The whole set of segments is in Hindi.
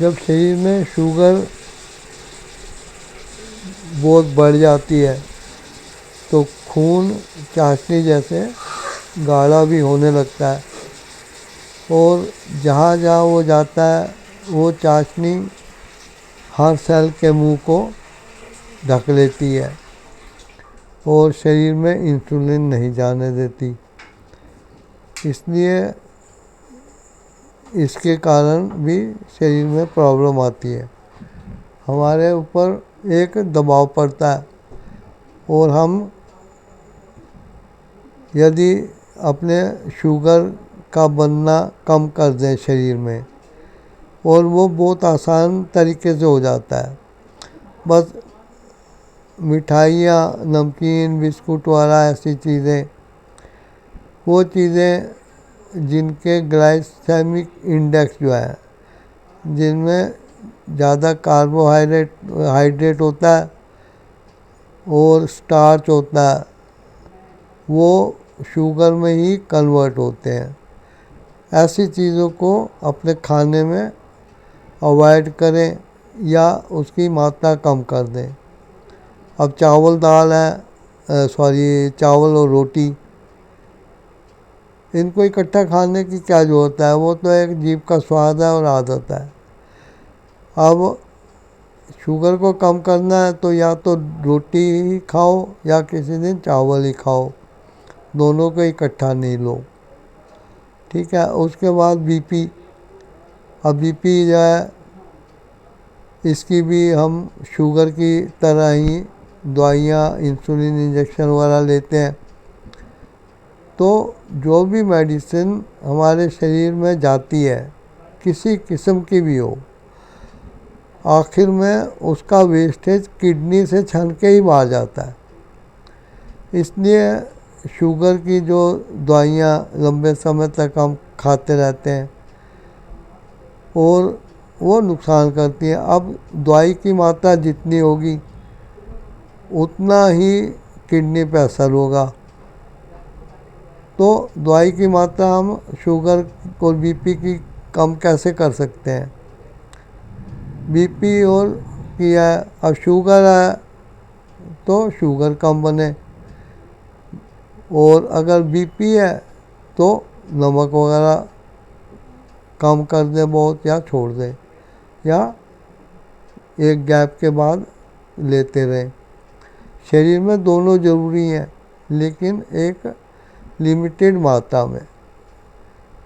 जब शरीर में शुगर बहुत बढ़ जाती है तो खून चाशनी जैसे गाढ़ा भी होने लगता है और जहाँ जहाँ वो जाता है वो चाशनी हर सेल के मुंह को ढक लेती है और शरीर में इंसुलिन नहीं जाने देती। इसलिए इसके कारण भी शरीर में प्रॉब्लम आती है। हमारे ऊपर एक दबाव पड़ता है और हम यदि अपने शुगर का बनना कम कर दें शरीर में, और वो बहुत आसान तरीके से हो जाता है। बस मिठाइयाँ, नमकीन, बिस्कुट वाला ऐसी चीज़ें, वो चीज़ें जिनके ग्लाइसेमिक इंडेक्स जो है, जिनमें ज़्यादा हाइड्रेट होता है और स्टार्च होता है, वो शुगर में ही कन्वर्ट होते हैं। ऐसी चीज़ों को अपने खाने में अवॉइड करें या उसकी मात्रा कम कर दें। अब चावल दाल है, चावल और रोटी, इनको इकट्ठा खाने की क्या ज़रूरत है? वो तो एक जीभ का स्वाद है और आदत है। अब शुगर को कम करना है तो या तो रोटी ही खाओ या किसी दिन चावल ही खाओ, दोनों को इकट्ठा नहीं लो, ठीक है। उसके बाद बीपी। अब बीपी जो है, इसकी भी हम शुगर की तरह ही दवाइयाँ, इंसुलिन इंजेक्शन वगैरह लेते हैं। तो जो भी मेडिसिन हमारे शरीर में जाती है, किसी किस्म की भी हो, आखिर में उसका वेस्टेज किडनी से छन के ही बाहर जाता है। इसलिए शुगर की जो दवाइयाँ लंबे समय तक हम खाते रहते हैं और वो नुकसान करती हैं। अब दवाई की मात्रा जितनी होगी उतना ही किडनी पे असर होगा। तो दवाई की मात्रा हम शुगर और बीपी की कम कैसे कर सकते हैं? बीपी और की है, अब शुगर है तो शुगर कम बने, और अगर बीपी है तो नमक वगैरह कम कर दें बहुत, या छोड़ दें, या एक गैप के बाद लेते रहें। शरीर में दोनों ज़रूरी हैं, लेकिन एक लिमिटेड मात्रा में।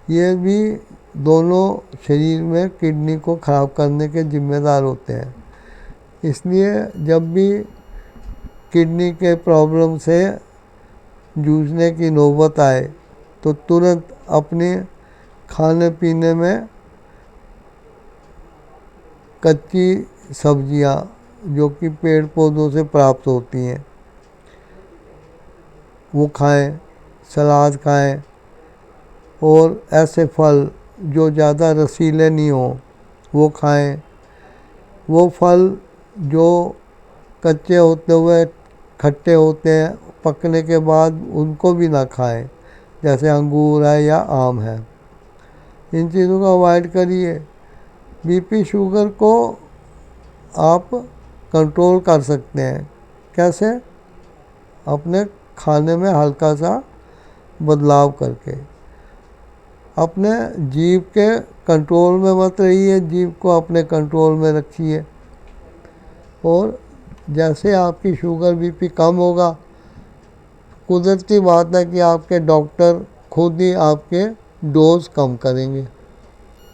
ये भी दोनों शरीर में किडनी को ख़राब करने के जिम्मेदार होते हैं। इसलिए जब भी किडनी के प्रॉब्लम से जूझने की नौबत आए तो तुरंत अपने खाने पीने में कच्ची सब्जियां जो कि पेड़ पौधों से प्राप्त होती हैं वो खाएं, सलाद खाएं, और ऐसे फल जो ज़्यादा रसीले नहीं हों वो खाएं। वो फल जो कच्चे होते हुए खट्टे होते हैं, पकने के बाद उनको भी ना खाएं, जैसे अंगूर है या आम है। इन चीज़ों को अवॉइड करिए। बीपी शुगर को आप कंट्रोल कर सकते हैं। कैसे? अपने खाने में हल्का सा बदलाव करके। अपने जीभ के कंट्रोल में मत रहिए, जीभ को अपने कंट्रोल में रखिए, और जैसे आपकी शुगर बीपी कम होगा, कुदरती बात है कि आपके डॉक्टर खुद ही आपके डोज कम करेंगे।